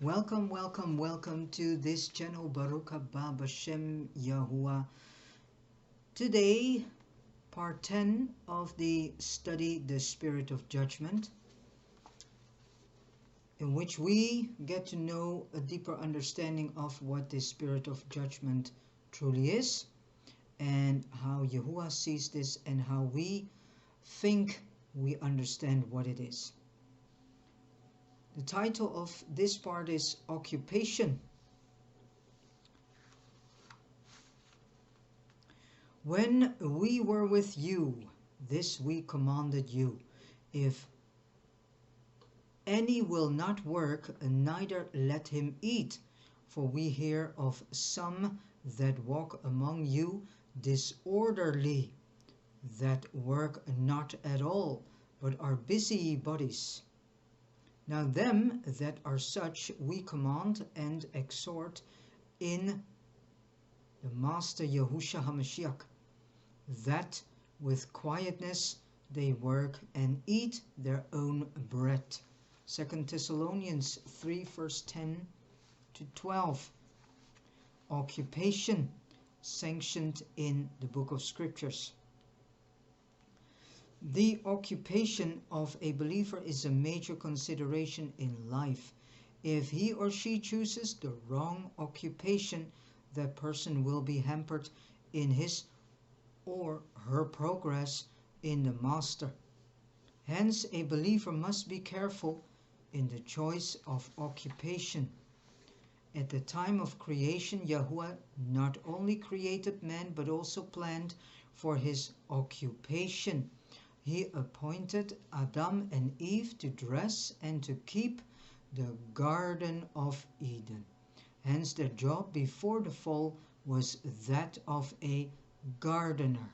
Welcome to this channel, Baruch haba Bashem Yahuwah. Today, part 10 of the study, The Spirit of Judgment, in which we get to know a deeper understanding of what the Spirit of Judgment truly is, and how Yahuwah sees this, and how we think we understand what it is. The title of this part is Occupation. When we were with you, this we commanded you. If any will not work, neither let him eat. For we hear of some that walk among you disorderly, that work not at all, but are busybodies. Now them that are such we command and exhort in the Master Yahushua HaMashiach, that with quietness they work and eat their own bread. 2 Thessalonians 3 verse 10 to 12. Occupation sanctioned in the book of scriptures. The occupation of a believer is a major consideration in life. If he or she chooses the wrong occupation, that person will be hampered in his or her progress in the Master. Hence, a believer must be careful in the choice of occupation. At the time of creation, Yahuwah not only created man but also planned for his occupation. He appointed Adam and Eve to dress and to keep the Garden of Eden. Hence their job before the fall was that of a gardener.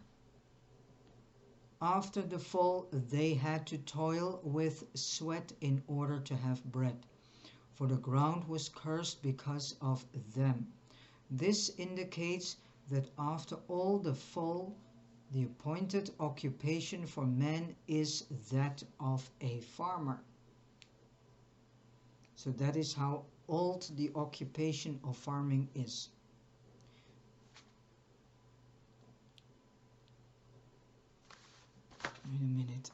After the fall, they had to toil with sweat in order to have bread, for the ground was cursed because of them. This indicates that after all the fall, the appointed occupation for man is that of a farmer. So that is how old the occupation of farming is. Wait a minute.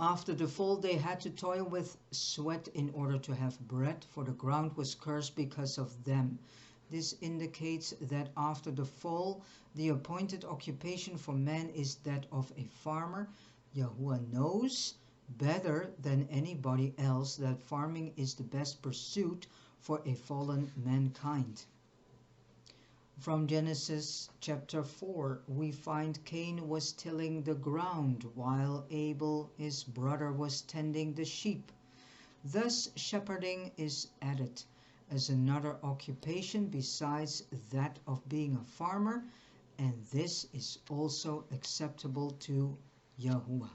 After the fall, they had to toil with sweat in order to have bread, for the ground was cursed because of them. This indicates that after the fall, the appointed occupation for man is that of a farmer. Yahuwah knows better than anybody else that farming is the best pursuit for a fallen mankind. From Genesis chapter 4, we find Cain was tilling the ground, while Abel, his brother, was tending the sheep. Thus shepherding is added as another occupation besides that of being a farmer, and this is also acceptable to Yahuwah.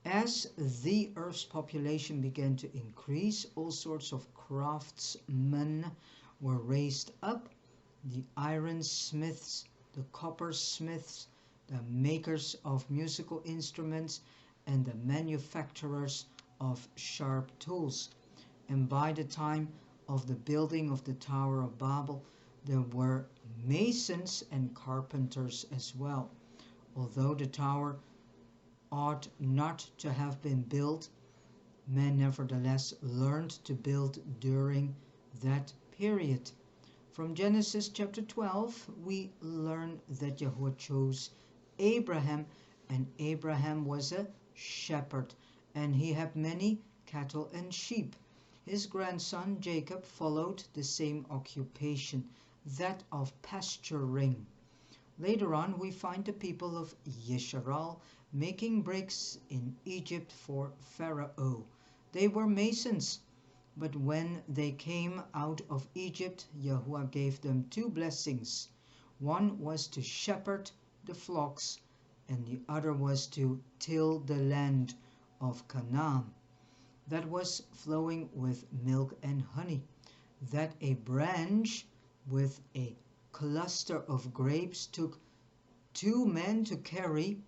As the earth's population began to increase, all sorts of craftsmen were raised up. The ironsmiths, the coppersmiths, the makers of musical instruments, and the manufacturers of sharp tools. And by the time of the building of the Tower of Babel, there were masons and carpenters as well. Although the tower ought not to have been built, men nevertheless learned to build during that period. From Genesis chapter 12, we learn that Yahuwah chose Abraham, and Abraham was a shepherd, and he had many cattle and sheep. His grandson Jacob followed the same occupation, that of pasturing. Later on, we find the people of Yisrael making bricks in Egypt for Pharaoh. They were masons. But when they came out of Egypt, Yahuwah gave them two blessings. One was to shepherd the flocks, and the other was to till the land of Canaan that was flowing with milk and honey. that a branch with a cluster of grapes took 2 men to carry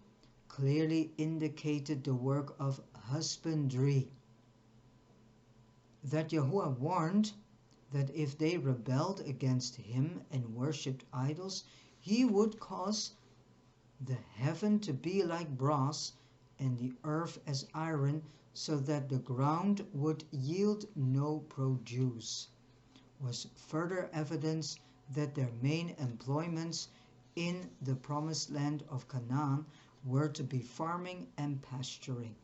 clearly indicated the work of husbandry. That Yahuwah warned that if they rebelled against him and worshipped idols, he would cause the heaven to be like brass and the earth as iron, so that the ground would yield no produce, was further evidence that their main employments in the promised land of Canaan were to be farming and pasturing.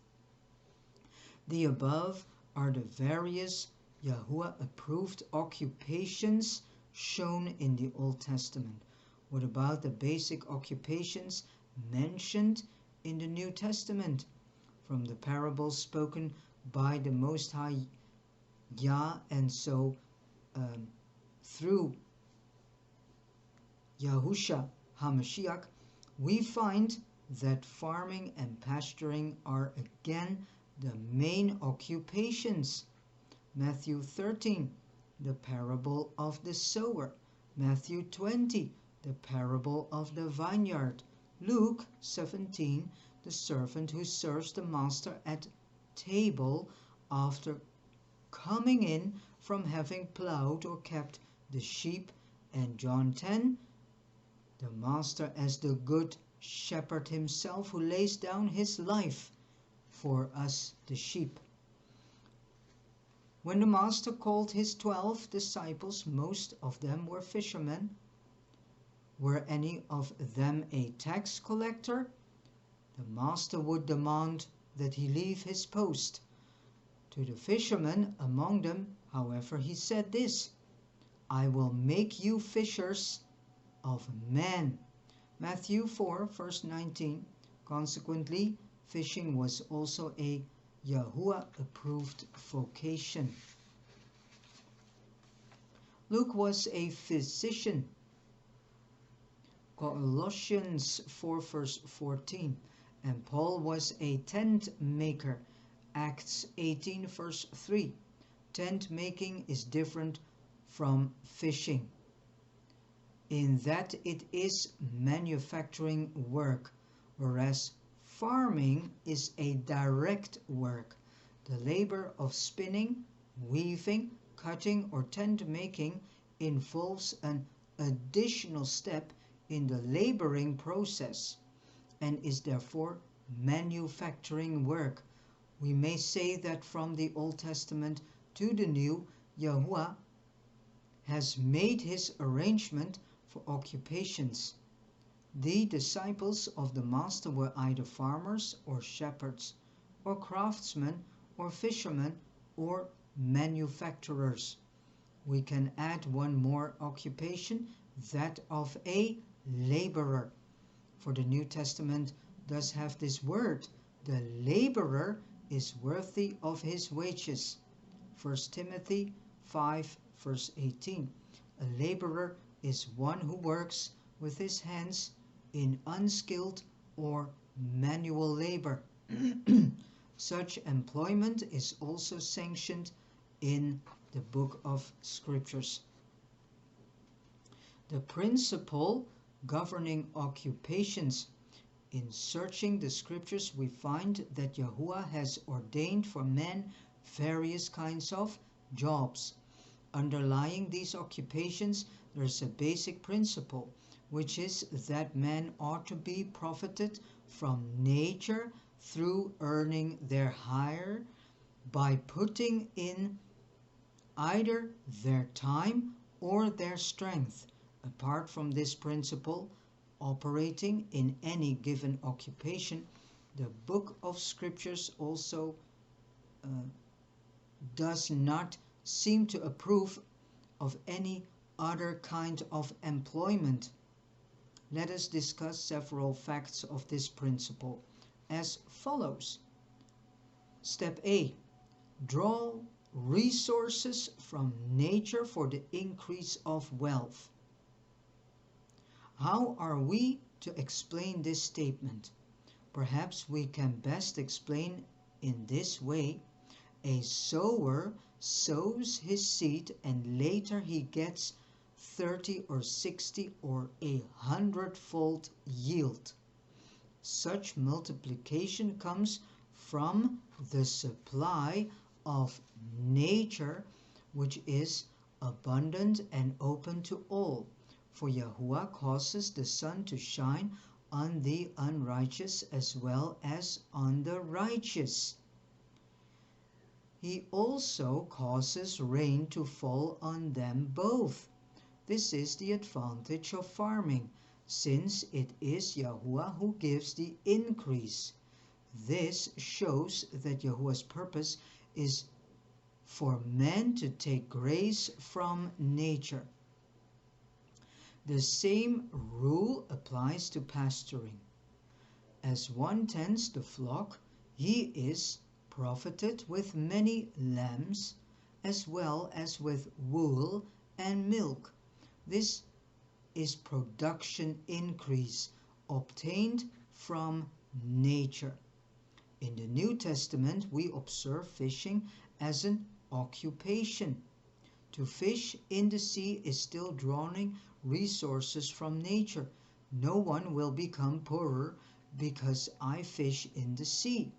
The above are the various Yahuwah-approved occupations shown in the Old Testament. What about the basic occupations mentioned in the New Testament? From the parables spoken by the Most High Yah, and so through Yahusha HaMashiach, we find that farming and pasturing are again the main occupations. Matthew 13, the parable of the sower. Matthew 20, the parable of the vineyard. Luke 17, the servant who serves the master at table after coming in from having plowed or kept the sheep. And John 10, the master as the good shepherd himself who lays down his life for us, the sheep. When the master called his 12 disciples, most of them were fishermen. Were any of them a tax collector? The master would demand that he leave his post. To the fishermen among them, however, he said this: I will make you fishers of men. Matthew 4, verse 19. Consequently, fishing was also a Yahuwah-approved vocation. Luke was a physician. Colossians 4, verse 14. And Paul was a tent maker. Acts 18, verse 3. Tent making is different from fishing, in that it is manufacturing work, whereas farming is a direct work. The labor of spinning, weaving, cutting, or tent making involves an additional step in the laboring process and is therefore manufacturing work. We may say that from the Old Testament to the New, Yahuwah has made his arrangement for occupations. The disciples of the Master were either farmers or shepherds, or craftsmen or fishermen or manufacturers. We can add one more occupation, that of a laborer. For the New Testament does have this word: the laborer is worthy of his wages. 1 Timothy 5, verse 18. A laborer is one who works with his hands in unskilled or manual labor. Such employment is also sanctioned in the book of Scriptures. The principle governing occupations. In searching the Scriptures, we find that Yahuwah has ordained for men various kinds of jobs. Underlying these occupations, there is a basic principle, which is that men ought to be profited from nature through earning their hire by putting in either their time or their strength. Apart from this principle, operating in any given occupation, the book of Scriptures also does not seem to approve of any other kind of employment. Let us discuss several facts of this principle as follows. Step A. Draw resources from nature for the increase of wealth. How are we to explain this statement? Perhaps we can best explain in this way. A sower sows his seed and later he gets 30 or 60 or 100-fold yield. Such multiplication comes from the supply of nature, which is abundant and open to all. For Yahuwah causes the sun to shine on the unrighteous as well as on the righteous. He also causes rain to fall on them both. This is the advantage of farming, since it is Yahuwah who gives the increase. This shows that Yahuwah's purpose is for men to take grace from nature. The same rule applies to pasturing. As one tends the flock, he is profited with many lambs, as well as with wool and milk. This is production increase obtained from nature. In the New Testament, we observe fishing as an occupation. To fish in the sea is still drawing resources from nature. No one will become poorer because I fish in the sea.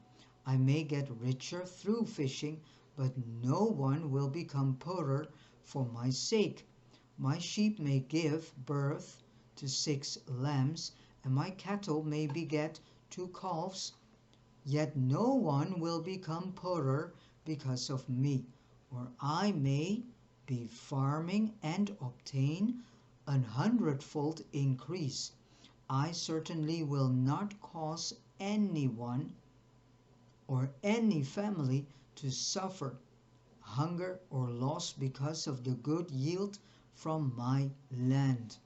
I may get richer through fishing, but no one will become poorer for my sake. My sheep may give birth to 6 lambs, and my cattle may beget 2 calves, yet no one will become poorer because of me. Or I may be farming and obtain 100-fold increase. I certainly will not cause anyone or any family to suffer hunger or loss because of the good yield from my land.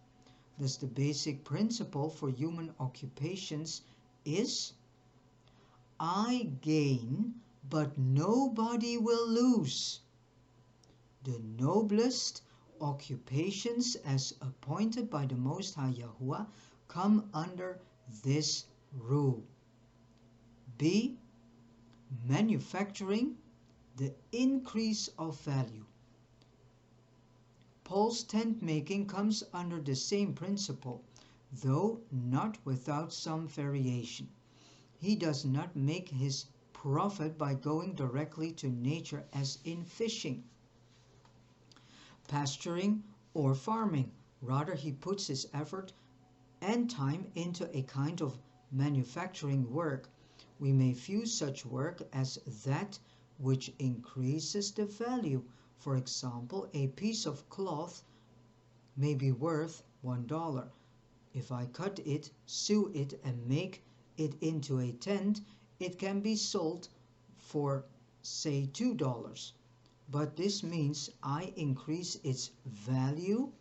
Thus the basic principle for human occupations is, I gain, but nobody will lose. The noblest occupations as appointed by the Most High Yahuwah come under this rule. B. Manufacturing, the increase of value. Paul's tent making comes under the same principle, though not without some variation. He does not make his profit by going directly to nature as in fishing, pasturing, or farming. Rather, he puts his effort and time into a kind of manufacturing work. We may view such work as that which increases the value. For example, a piece of cloth may be worth $1. If I cut it, sew it, and make it into a tent, it can be sold for, say, $2. But this means I increase its value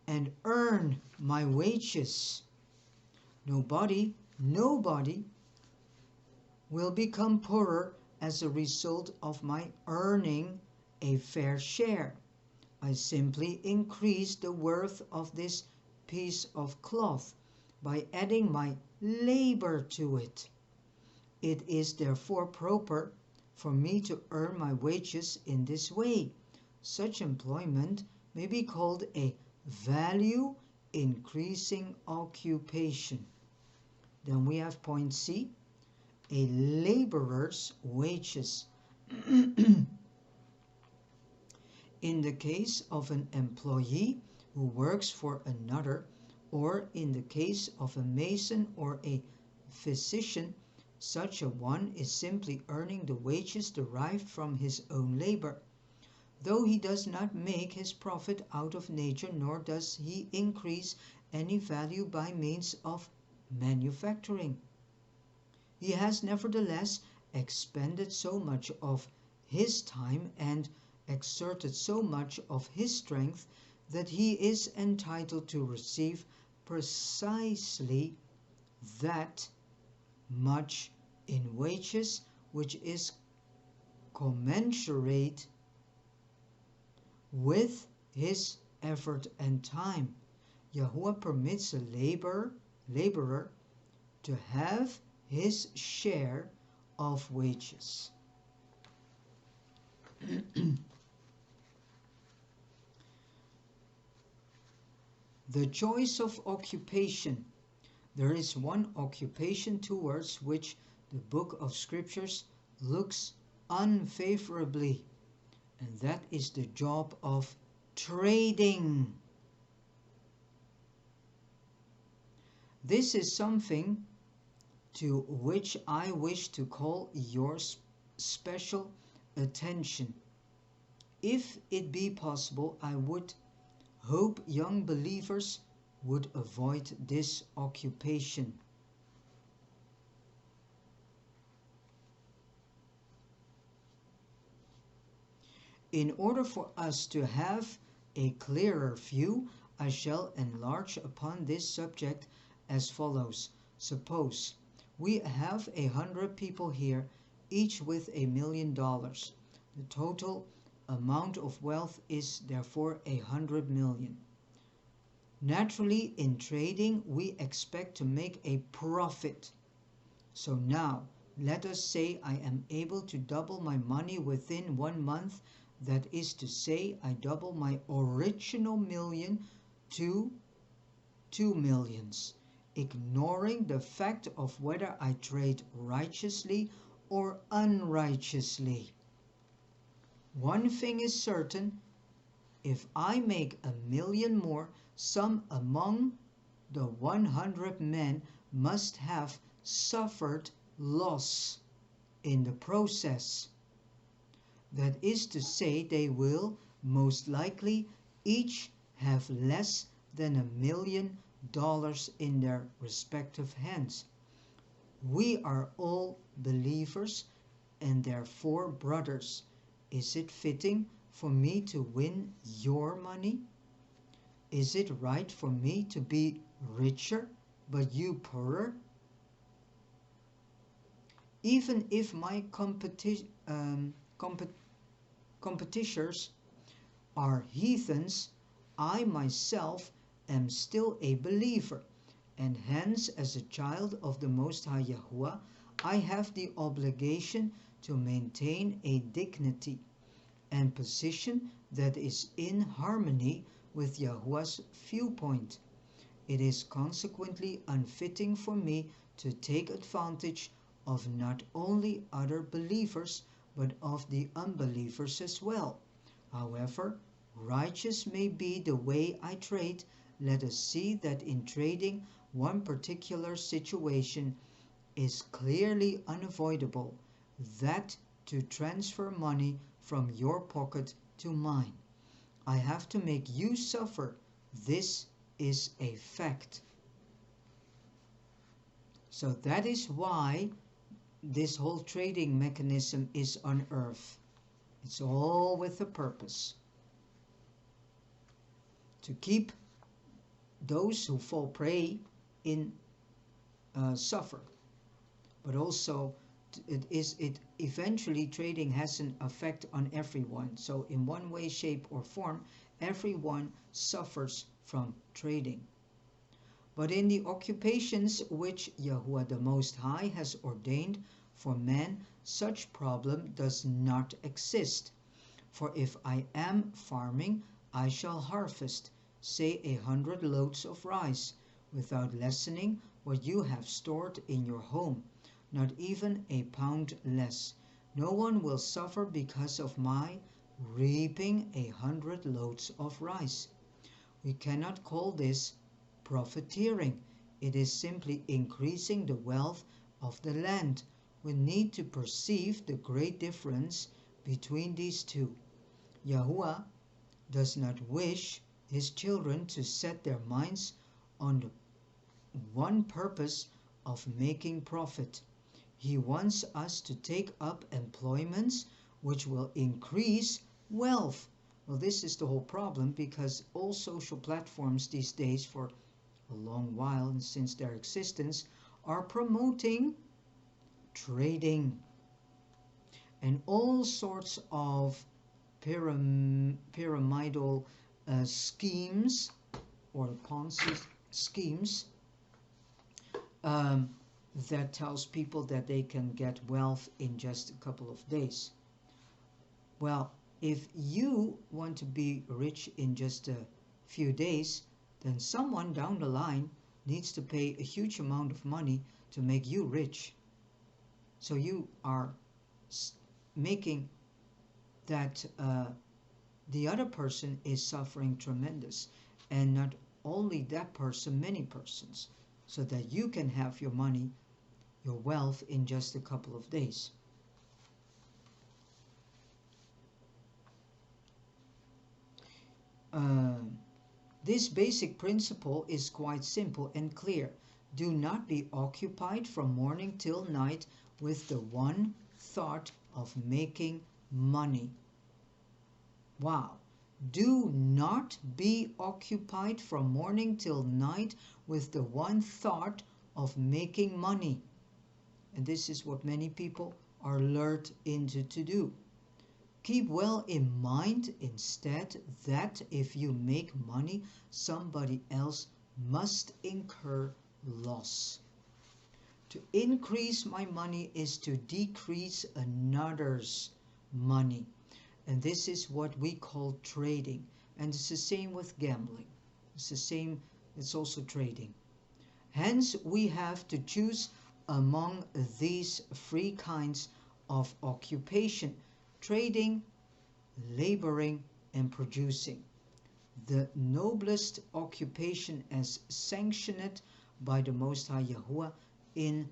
and earn my wages. Nobody will become poorer as a result of my earning a fair share. I simply increase the worth of this piece of cloth by adding my labor to it. It is therefore proper for me to earn my wages in this way. Such employment may be called a value increasing occupation. Then we have point C, a laborer's wages. In the case of an employee who works for another, or in the case of a mason or a physician, such a one is simply earning the wages derived from his own labor. Though he does not make his profit out of nature, nor does he increase any value by means of manufacturing, he has nevertheless expended so much of his time and exerted so much of his strength that he is entitled to receive precisely that much in wages, which is commensurate with his effort and time. Yahuwah permits a laborer to have his share of wages. The choice of occupation. There is one occupation towards which the book of scriptures looks unfavorably, and that is the job of trading. This is something to which I wish to call your special attention. If it be possible, I would hope young believers would avoid this occupation. In order for us to have a clearer view, I shall enlarge upon this subject as follows. Suppose we have 100 people here, each with $1 million. The total amount of wealth is therefore 100 million. Naturally, in trading, we expect to make a profit. So now, let us say I am able to double my money within 1 month. That is to say, I double my original million to 2 millions, ignoring the fact of whether I trade righteously or unrighteously. One thing is certain, if I make 1 million more, some among the 100 men must have suffered loss in the process. That is to say, they will most likely each have less than $1 million in their respective hands. We are all believers and therefore brothers. Is it fitting for me to win your money? Is it right for me to be richer but you poorer? Even if my competitors are heathens, I myself am still a believer, and hence as a child of the Most High Yahuwah, I have the obligation to maintain a dignity and position that is in harmony with Yahuwah's viewpoint. It is consequently unfitting for me to take advantage of not only other believers, but of the unbelievers as well. However righteous may be the way I trade, let us see that in trading one particular situation is clearly unavoidable, that to transfer money from your pocket to mine. I have to make you suffer. This is a fact. So that is why this whole trading mechanism is unearthed. It's all with a purpose. To keep those who fall prey in suffer. But also it eventually trading has an effect on everyone. So in one way, shape or form, everyone suffers from trading. But in the occupations which Yahuwah the Most High has ordained for man, such problem does not exist. For if I am farming, I shall harvest, say 100 loads of rice, without lessening what you have stored in your home, not even a pound less. No one will suffer because of my reaping 100 loads of rice. We cannot call this profiteering. It is simply increasing the wealth of the land. We need to perceive the great difference between these two. Yahuwah does not wish his children to set their minds on the one purpose of making profit. He wants us to take up employments which will increase wealth. Well, this is the whole problem, because all social platforms these days, for a long while and since their existence, are promoting trading and all sorts of pyramidal schemes or Ponzi schemes that tells people that they can get wealth in just a couple of days. Well, If you want to be rich in just a few days, then someone down the line needs to pay a huge amount of money to make you rich. So you are making that the other person is suffering tremendous, and not only that person, many persons, so that you can have your money, your wealth in just a couple of days. This basic principle is quite simple and clear. Do not be occupied from morning till night with the one thought of making money. Wow. Do not be occupied from morning till night with the one thought of making money. And this is what many people are lured into to do. Keep well in mind instead that if you make money, somebody else must incur loss. To increase my money is to decrease another's money. And this is what we call trading. And it's the same with gambling. It's the same, it's also trading. Hence, we have to choose among these three kinds of occupation: trading, laboring, and producing. The noblest occupation as sanctioned by the Most High Yahuwah in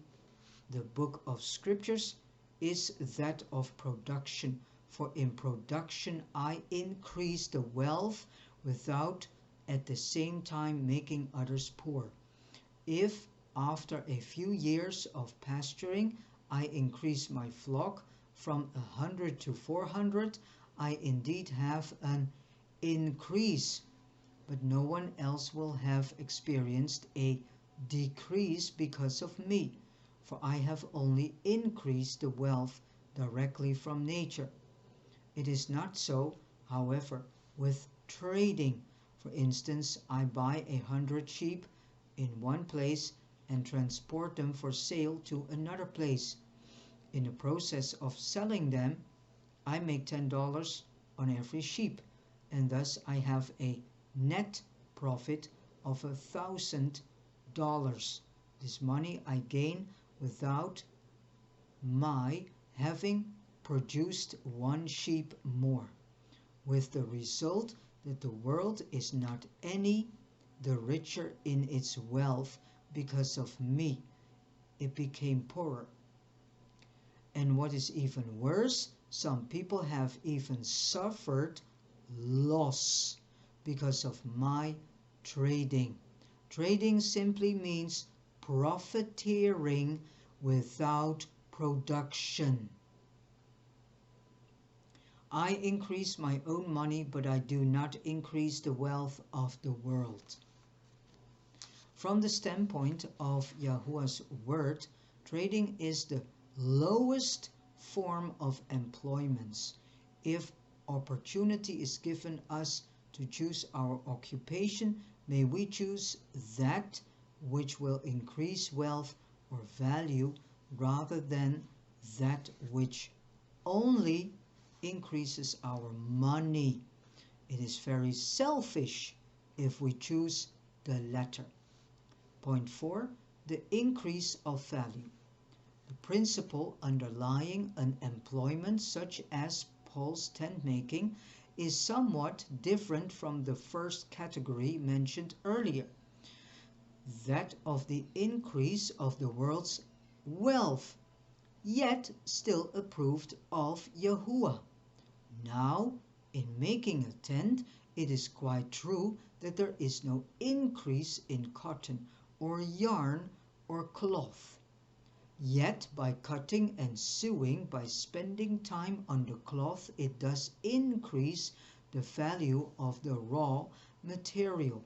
the book of scriptures is that of production. For in production I increase the wealth without at the same time making others poor. If after a few years of pasturing I increase my flock from 100 to 400, I indeed have an increase, but no one else will have experienced a decrease because of me, for I have only increased the wealth directly from nature. It is not so, however, with trading. For instance, I buy 100 sheep in one place and transport them for sale to another place. In the process of selling them, I make $10 on every sheep, and thus I have a net profit of $1,000. This money I gain without my having produced one sheep more, with the result that the world is not any the richer in its wealth because of me. It became poorer. And what is even worse, some people have even suffered loss because of my trading. Trading simply means profiteering without production. I increase my own money, but I do not increase the wealth of the world. From the standpoint of Yahuwah's word, trading is the lowest form of employments. If opportunity is given us to choose our occupation, may we choose that which will increase wealth or value rather than that which only increases our money. It is very selfish if we choose the latter. Point 4. The increase of value. The principle underlying an employment such as Paul's tent making is somewhat different from the first category mentioned earlier, that of the increase of the world's wealth, yet still approved of Yahuwah. Now, in making a tent, it is quite true that there is no increase in cotton or yarn or cloth. Yet by cutting and sewing, by spending time on the cloth, it does increase the value of the raw material.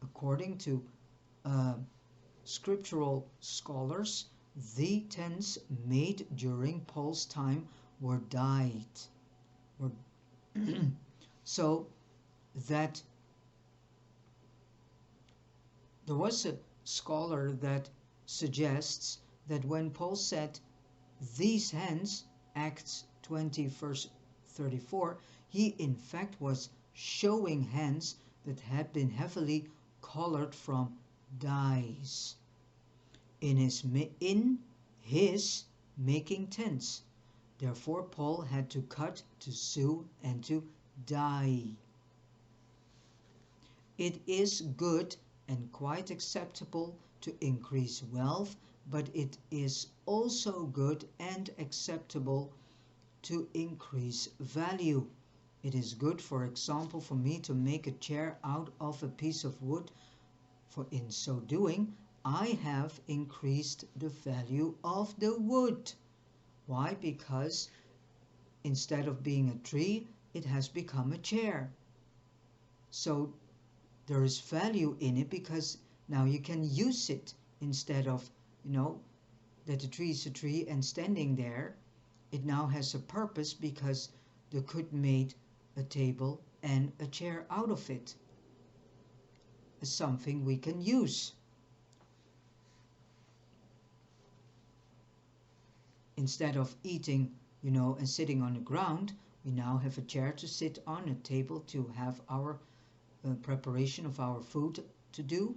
According to scriptural scholars, the tents made during Paul's time were dyed. So that there was a scholar that suggests that when Paul said these hands, Acts 20 verse 34, He in fact was showing hands that had been heavily colored from dyes in his making tents. Therefore Paul had to cut, to sew, and to dye. It is good and quite acceptable to increase wealth, but it is also good and acceptable to increase value. It is good, for example, for me to make a chair out of a piece of wood, for in so doing I have increased the value of the wood. Why? Because instead of being a tree, it has become a chair. So there is value in it because now you can use it instead of, that the tree is a tree and standing there. It now has a purpose because the could made a table and a chair out of it. It's something we can use. Instead of eating, and sitting on the ground, we now have a chair to sit on, a table to have our preparation of our food to do,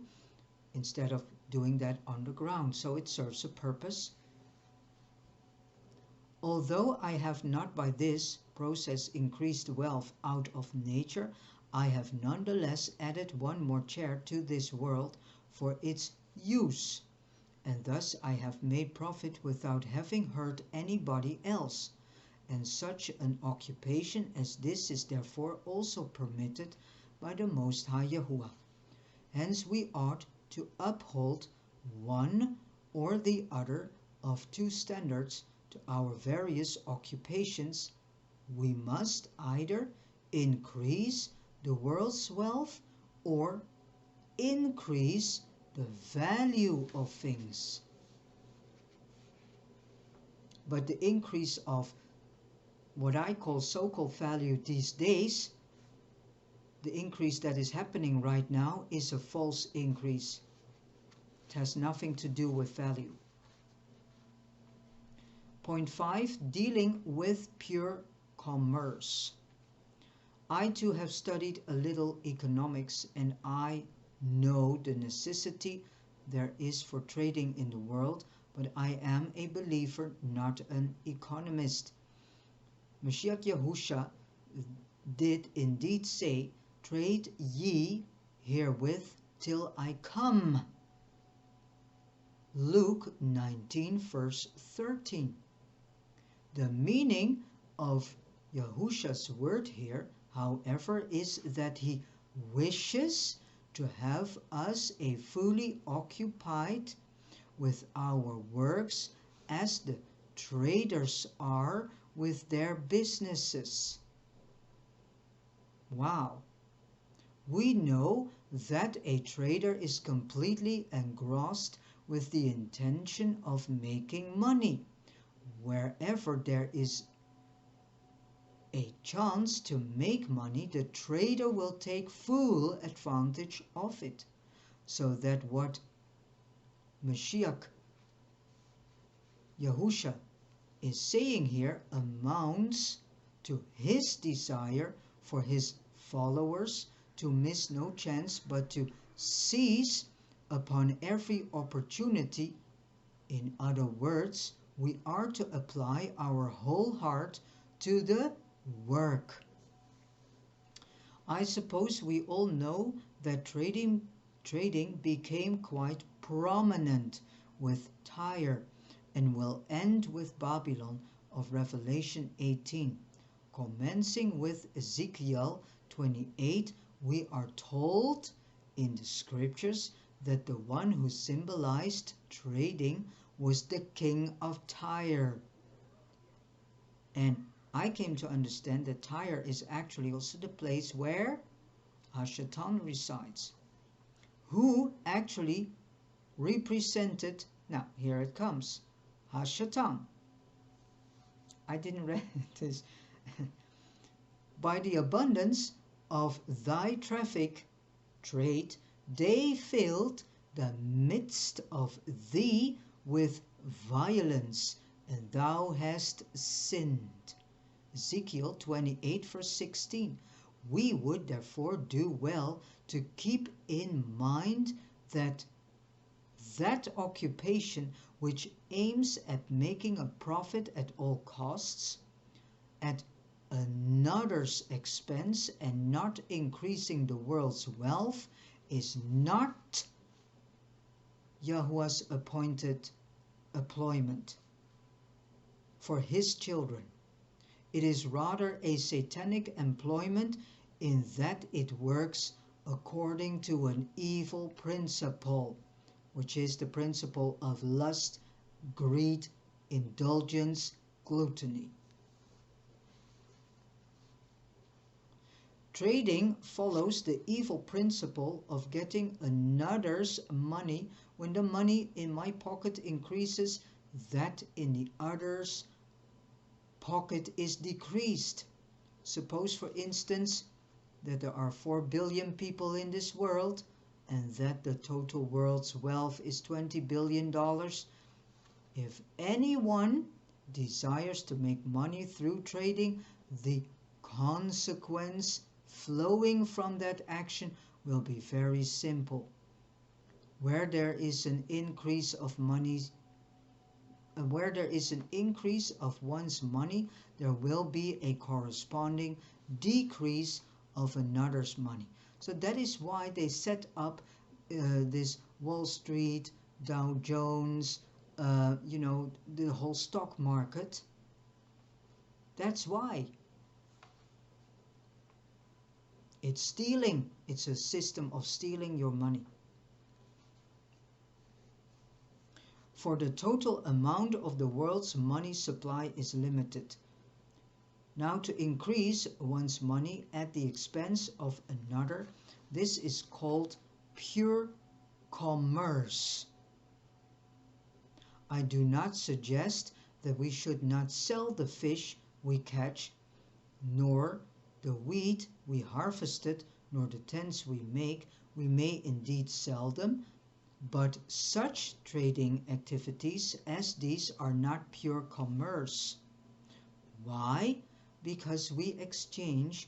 instead of doing that on the ground. So it serves a purpose. Although I have not by this process increased wealth out of nature, I have nonetheless added one more chair to this world for its use, and thus I have made profit without having hurt anybody else. And such an occupation as this is therefore also permitted by the Most High Yahuwah. Hence we ought to uphold one or the other of two standards to our various occupations. We must either increase the world's wealth or increase the value of things. But the increase of what I call so-called value these days, the increase that is happening right now, is a false increase. It has nothing to do with value. Point 5, dealing with pure commerce. I too have studied a little economics, and I know the necessity there is for trading in the world, but I am a believer, not an economist. Mashiach Yahusha did indeed say, "Trade ye herewith till I come." Luke 19 verse 13. The meaning of Yahusha's word here, however, is that he wishes to have us a fully occupied with our works as the traders are with their businesses. Wow! We know that a trader is completely engrossed with the intention of making money. Wherever there is a chance to make money, the trader will take full advantage of it, so that what Mashiach Yahusha is saying here amounts to his desire for his followers to miss no chance, but to seize upon every opportunity. In other words, we are to apply our whole heart to the work. I suppose we all know that trading became quite prominent with Tyre and will end with Babylon of Revelation 18. Commencing with Ezekiel 28, we are told in the scriptures that the one who symbolized trading was the king of Tyre. And I came to understand that Tyre is actually also the place where Hashatan resides, who actually represented, now here it comes, Hashatan. I didn't read this. By the abundance of thy trade, they filled the midst of thee with violence, and thou hast sinned. Ezekiel 28 verse 16. We would therefore do well to keep in mind that that occupation which aims at making a profit at all costs, at another's expense, and not increasing the world's wealth, is not Yahuwah's appointed employment for his children. It is rather a satanic employment in that it works according to an evil principle, which is the principle of lust, greed, indulgence, gluttony. Trading follows the evil principle of getting another's money. When the money in my pocket increases, that in the other's pocket is decreased. Suppose, for instance, that there are 4 billion people in this world and that the total world's wealth is $20 billion. If anyone desires to make money through trading, the consequence flowing from that action will be very simple. Where there is an increase of money, where there is an increase of one's money, there will be a corresponding decrease of another's money. So that is why they set up this Wall Street, Dow Jones, the whole stock market. That's why. It's stealing. It's a system of stealing your money. For the total amount of the world's money supply is limited. Now, to increase one's money at the expense of another, this is called pure commerce. I do not suggest that we should not sell the fish we catch, nor the wheat we harvested, nor the tents we make. We may indeed sell them, but such trading activities as these are not pure commerce. Why? Because we exchange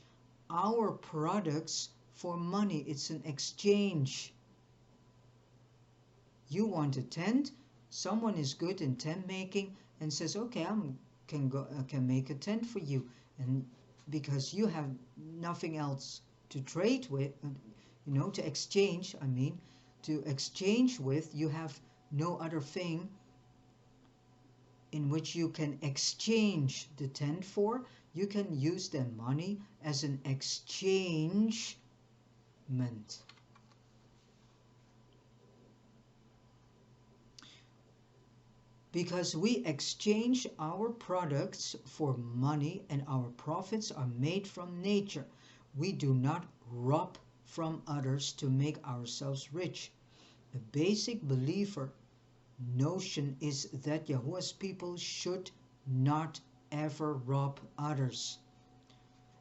our products for money. It's an exchange. You want a tent, someone is good in tent making and says, okay, I can make a tent for you, and because you have nothing else to trade with, to exchange, to exchange with, you have no other thing in which you can exchange the tent for, you can use their money as an exchangement. Because we exchange our products for money and our profits are made from nature. We do not rob from others to make ourselves rich. A basic believer notion is that Yahuwah's people should not ever rob others.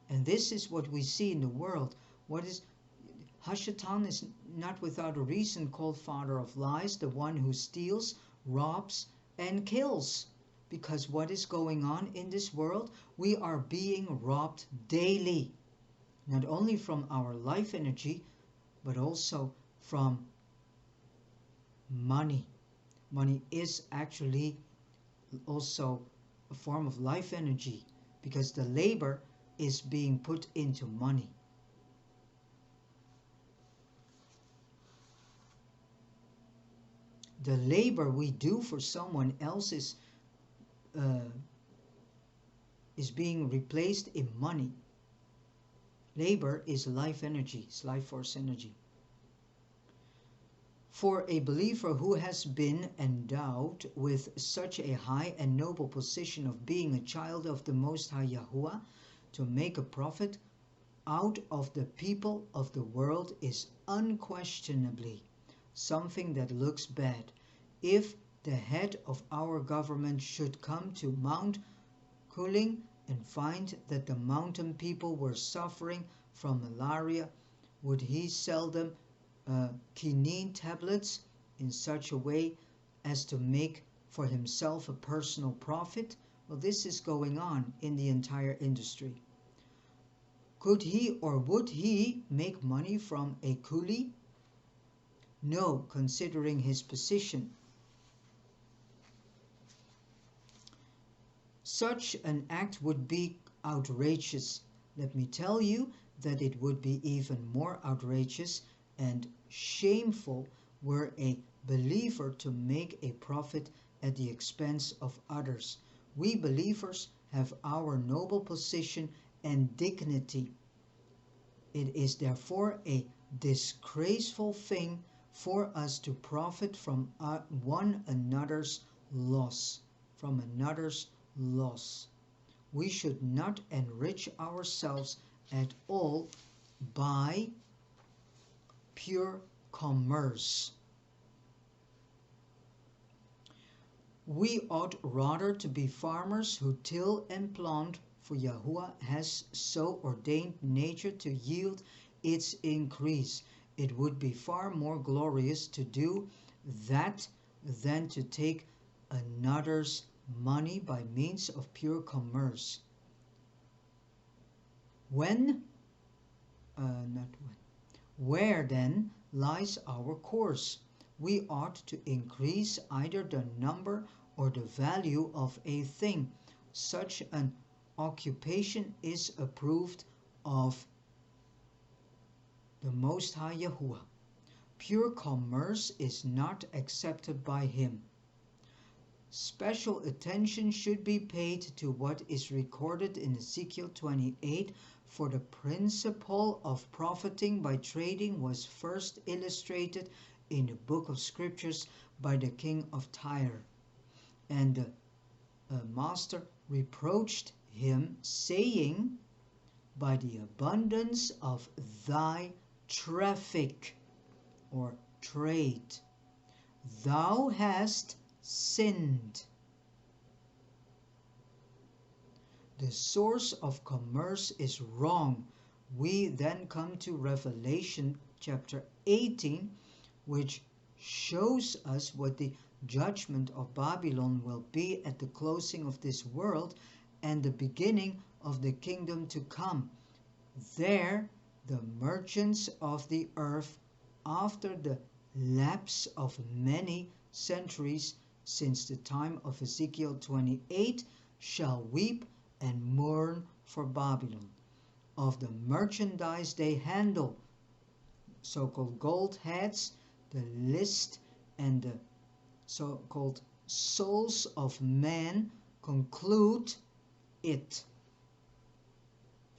And this is what we see in the world. Hashatan is not without a reason called father of lies, the one who steals, robs, and kills. Because what is going on in this world? We are being robbed daily. Not only from our life energy, but also from money. Money is actually also a form of life energy, because the labor is being put into money. The labor we do for someone else is being replaced in money. Labor is life energy, it's life force energy. For a believer who has been endowed with such a high and noble position of being a child of the Most High Yahuwah, to make a profit out of the people of the world is unquestionably something that looks bad. If the head of our government should come to Mount Kuling and find that the mountain people were suffering from malaria, would he sell them quinine tablets in such a way as to make for himself a personal profit? Well, this is going on in the entire industry. Could he or would he make money from a coolie? No, considering his position. Such an act would be outrageous. Let me tell you that it would be even more outrageous and shameful were a believer to make a profit at the expense of others. We believers have our noble position and dignity. It is therefore a disgraceful thing for us to profit from one another's loss. We should not enrich ourselves at all by pure commerce. We ought rather to be farmers who till and plant, for Yahuwah has so ordained nature to yield its increase. It would be far more glorious to do that than to take another's money by means of pure commerce. Where then lies our course? We ought to increase either the number or the value of a thing. Such an occupation is approved of the Most High Yahuwah. Pure commerce is not accepted by him. Special attention should be paid to what is recorded in Ezekiel 28, for the principle of profiting by trading was first illustrated in the book of scriptures by the king of Tyre. And the master reproached him, saying, by the abundance of thy traffic or trade, thou hast sinned. The source of commerce is wrong. We then come to Revelation chapter 18, which shows us what the judgment of Babylon will be at the closing of this world and the beginning of the kingdom to come. There, the merchants of the earth, after the lapse of many centuries since the time of Ezekiel 28, shall weep and mourn for Babylon. Of the merchandise they handle, so-called gold heads, the list, and the so-called souls of man, conclude it.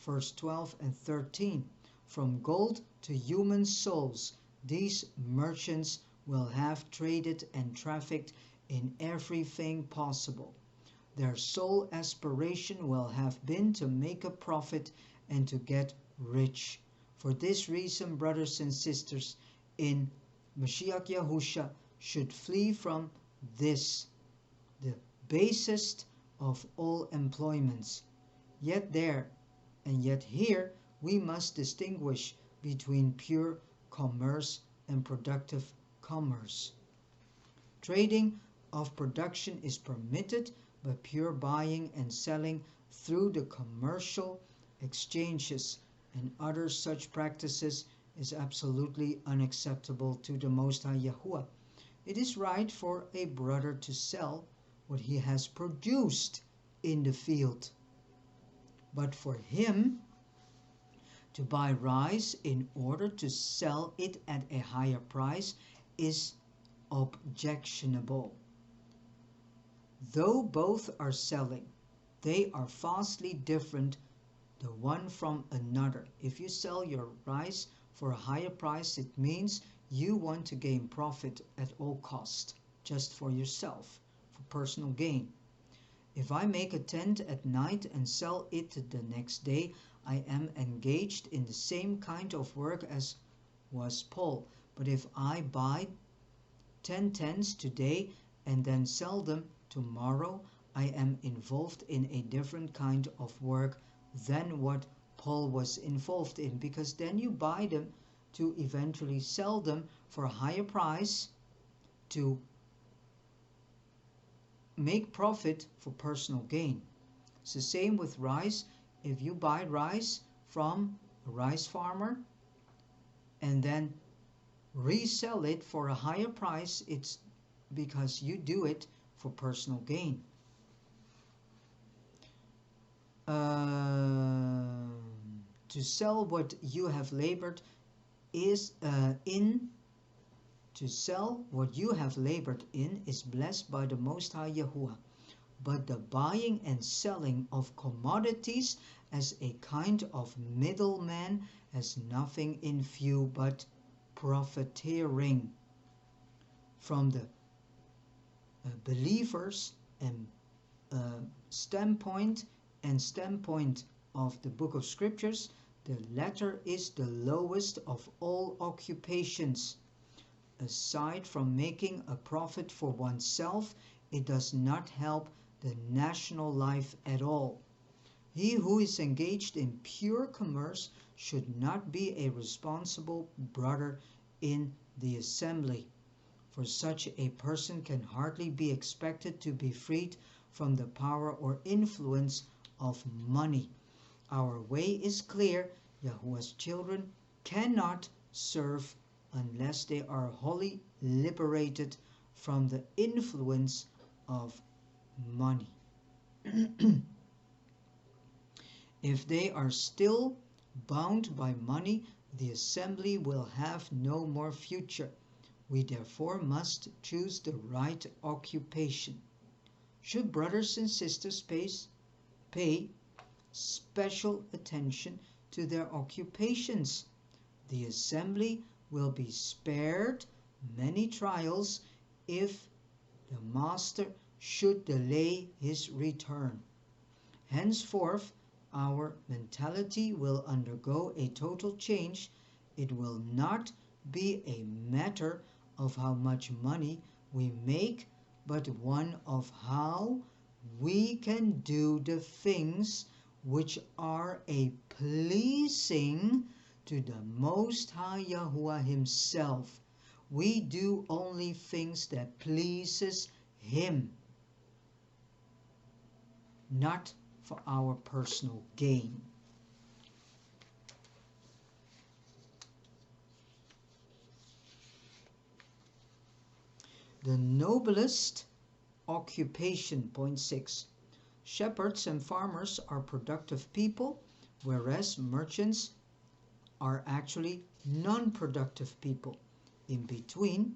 Verse 12 and 13. From gold to human souls, these merchants will have traded and trafficked in everything possible. Their sole aspiration will have been to make a profit and to get rich. For this reason, brothers and sisters in Mashiach Yahusha should flee from this, the basest of all employments. Yet there and yet here we must distinguish between pure commerce and productive commerce. Trading of production is permitted, but pure buying and selling through the commercial exchanges and other such practices is absolutely unacceptable to the Most High Yahuwah. It is right for a brother to sell what he has produced in the field, but for him to buy rice in order to sell it at a higher price is objectionable. Though both are selling, they are vastly different the one from another. If you sell your rice for a higher price, it means you want to gain profit at all cost, just for yourself, for personal gain. If I make a tent at night and sell it the next day, I am engaged in the same kind of work as was Paul. But if I buy 10 tents today and then sell them tomorrow, I am involved in a different kind of work than what Paul was involved in, because then you buy them to eventually sell them for a higher price to make profit for personal gain. It's the same with rice. If you buy rice from a rice farmer and then resell it for a higher price, it's because you do it for personal gain. To sell what you have labored is to sell what you have labored in is blessed by the Most High Yahuwah. But the buying and selling of commodities as a kind of middleman has nothing in view but profiteering. From the believers and standpoint of the book of scriptures, the latter is the lowest of all occupations. Aside from making a profit for oneself, it does not help the national life at all. He who is engaged in pure commerce should not be a responsible brother in the assembly, for such a person can hardly be expected to be freed from the power or influence of money. Our way is clear. Yahuwah's children cannot serve unless they are wholly liberated from the influence of money. If they are still bound by money, the assembly will have no more future. We therefore must choose the right occupation. Should brothers and sisters pay special attention to their occupations? The assembly will be spared many trials if the master should delay his return. Henceforth, our mentality will undergo a total change. It will not be a matter of how much money we make, but one of how we can do the things which are a pleasing to the Most High Yahuwah Himself. We do only things that pleases Him, not for our personal gain. The noblest occupation, point 6. Shepherds and farmers are productive people, whereas merchants are actually non-productive people. In between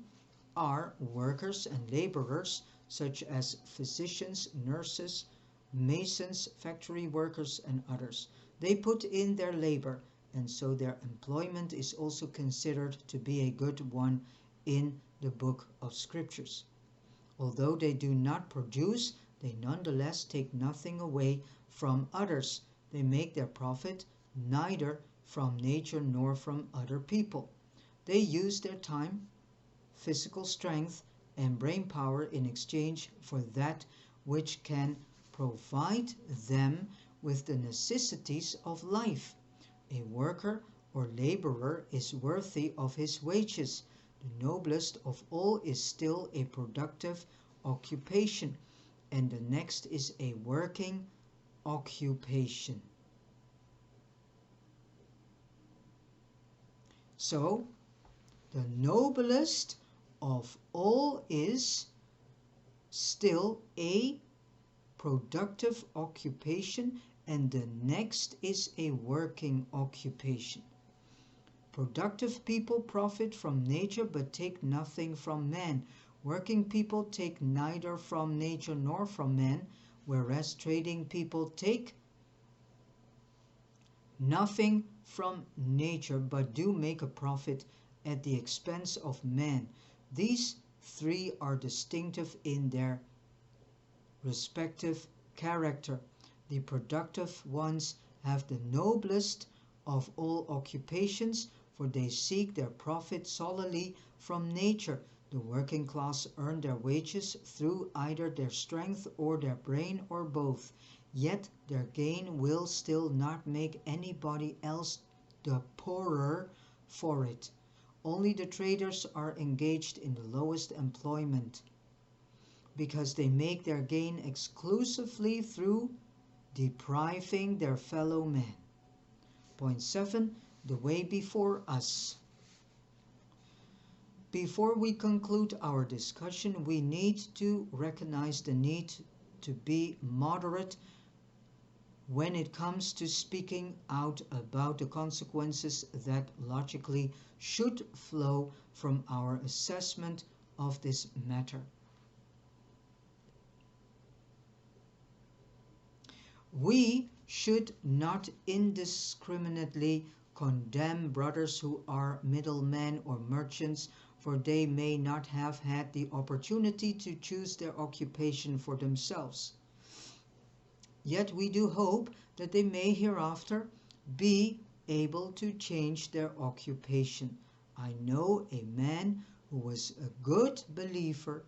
are workers and laborers, such as physicians, nurses, masons, factory workers, and others. They put in their labor, and so their employment is also considered to be a good one in the book of scriptures. Although they do not produce, they nonetheless take nothing away from others. They make their profit neither from nature nor from other people. They use their time, physical strength, and brain power in exchange for that which can provide them with the necessities of life. A worker or laborer is worthy of his wages. The noblest of all is still a productive occupation, and the next is a working occupation. So, the noblest of all is still a productive occupation, and the next is a working occupation. Productive people profit from nature but take nothing from man. Working people take neither from nature nor from man, whereas trading people take nothing from nature but do make a profit at the expense of man. These three are distinctive in their respective character. The productive ones have the noblest of all occupations, for they seek their profit solely from nature. The working class earn their wages through either their strength or their brain or both. Yet their gain will still not make anybody else the poorer for it. Only the traders are engaged in the lowest employment. because they make their gain exclusively through depriving their fellow men. Point 7. The way before us. Before we conclude our discussion, we need to recognize the need to be moderate when it comes to speaking out about the consequences that logically should flow from our assessment of this matter. We should not indiscriminately condemn brothers who are middlemen or merchants, for they may not have had the opportunity to choose their occupation for themselves. Yet we do hope that they may hereafter be able to change their occupation. I know a man who was a good believer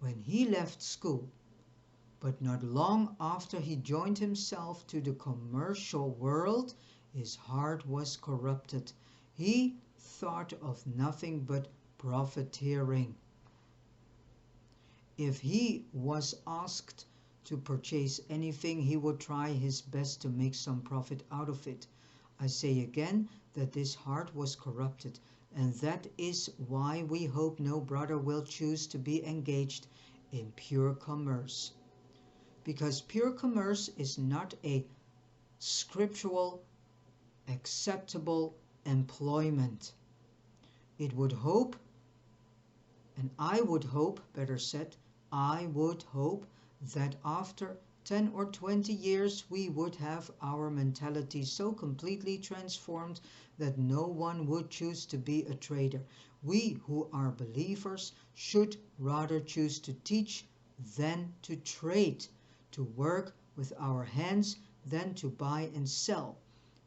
when he left school, but not long after he joined himself to the commercial world, his heart was corrupted. He thought of nothing but profiteering. If he was asked to purchase anything, he would try his best to make some profit out of it. I say again that this heart was corrupted, and that is why we hope no brother will choose to be engaged in pure commerce. Because pure commerce is not a scriptural, acceptable employment. It would hope, and I would hope, better said, I would hope that after 10 or 20 years we would have our mentality so completely transformed that no one would choose to be a trader. We who are believers should rather choose to teach than to trade, to work with our hands than to buy and sell.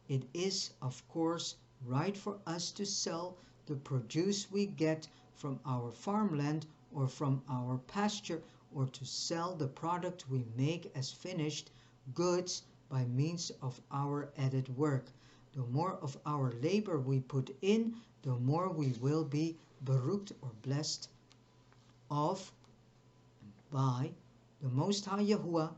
It is, of course, right for us to sell the produce we get from our farmland or from our pasture, or to sell the product we make as finished goods by means of our added work. The more of our labor we put in, the more we will be berooked or blessed of and by the Most High Yahuwah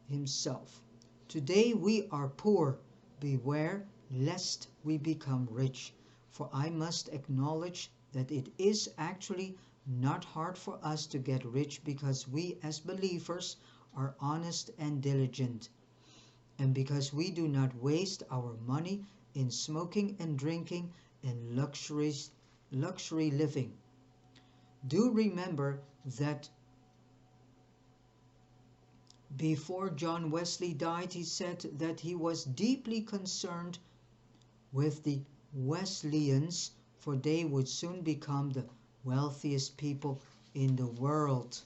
Himself. Today we are poor. Beware lest we become rich. For I must acknowledge that it is actually not hard for us to get rich, because we as believers are honest and diligent, and because we do not waste our money in smoking and drinking and luxury living. Do remember that before John Wesley died, he said that he was deeply concerned with the Wesleyans, for they would soon become the wealthiest people in the world,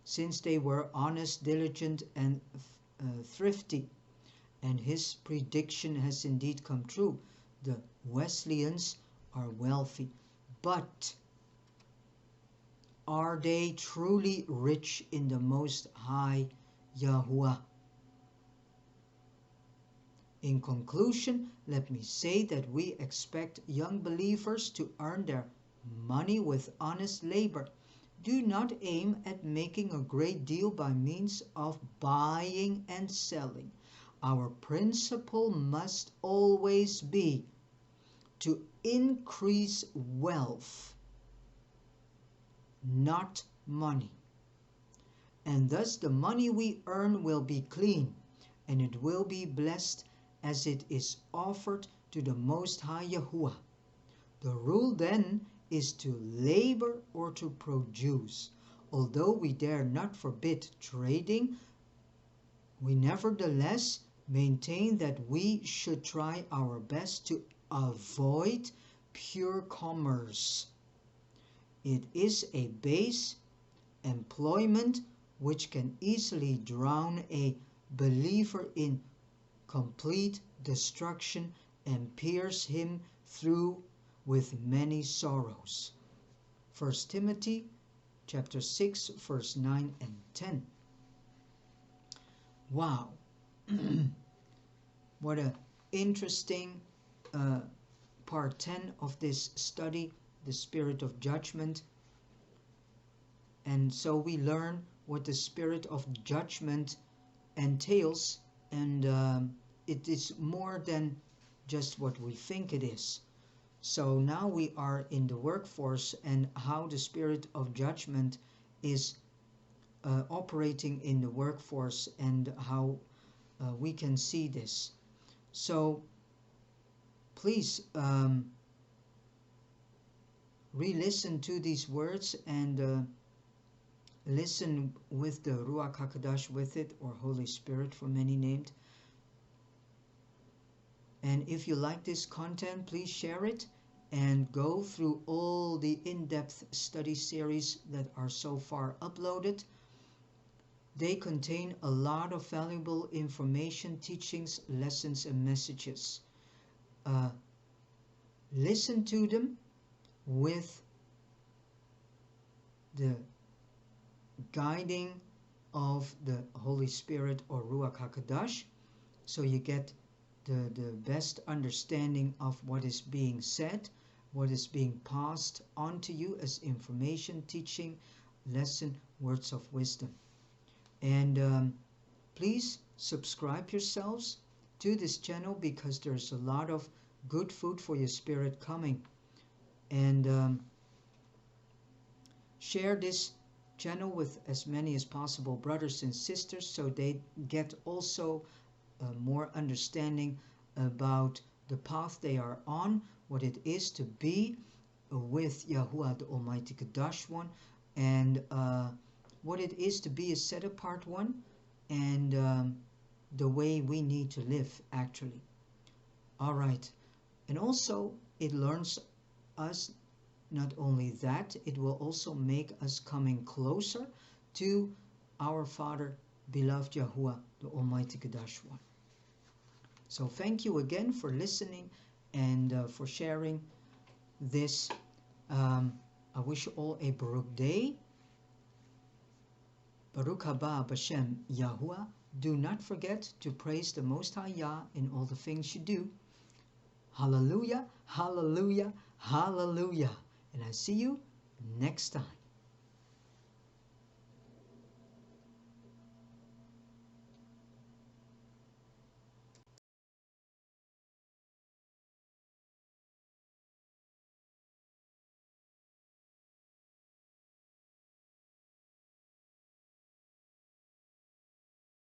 since they were honest, diligent, and thrifty. And his prediction has indeed come true. The Wesleyans are wealthy, but are they truly rich in the Most High Yahuwah? In conclusion, let me say that we expect young believers to earn their money with honest labor. Do not aim at making a great deal by means of buying and selling. Our principle must always be to increase wealth, not money. And thus the money we earn will be clean, and it will be blessed as it is offered to the Most High Yahuwah. The rule then is to labor or to produce. Although we dare not forbid trading, we nevertheless maintain that we should try our best to avoid pure commerce. It is a base employment which can easily drown a believer in complete destruction and pierce him through with many sorrows. 1 Timothy chapter 6 verse 9 and 10. Wow. What a interesting part 10 of this study, the spirit of judgment. And so we learn what the spirit of judgment entails, and it is more than just what we think it is. So now we are in the workforce, and how the spirit of judgment is operating in the workforce, and how we can see this. So please re-listen to these words, and listen with the Ruach HaKodesh with it, or Holy Spirit for many named. And if you like this content, please share it and go through all the in-depth study series that are so far uploaded. They contain a lot of valuable information, teachings, lessons, and messages. Listen to them with the guiding of the Holy Spirit, or Ruach HaKodesh, so you get the best understanding of what is being said, what is being passed on to you as information, teaching, lesson, words of wisdom. And please subscribe yourselves to this channel, because there's a lot of good food for your spirit coming. And share this channel with as many as possible brothers and sisters, so they get also more understanding about the path they are on, what it is to be with Yahuwah the Almighty Kadosh One, and what it is to be a set apart one, and the way we need to live actually. Alright, and also it learns us not only that, it will also make us coming closer to our Father, beloved Yahuwah the Almighty Kadosh One. So thank you again for listening and for sharing this. I wish you all a Baruch day. Baruch haba b'Shem Yahuwah. Do not forget to praise the Most High Yah in all the things you do. Hallelujah, hallelujah, hallelujah. And I see you next time.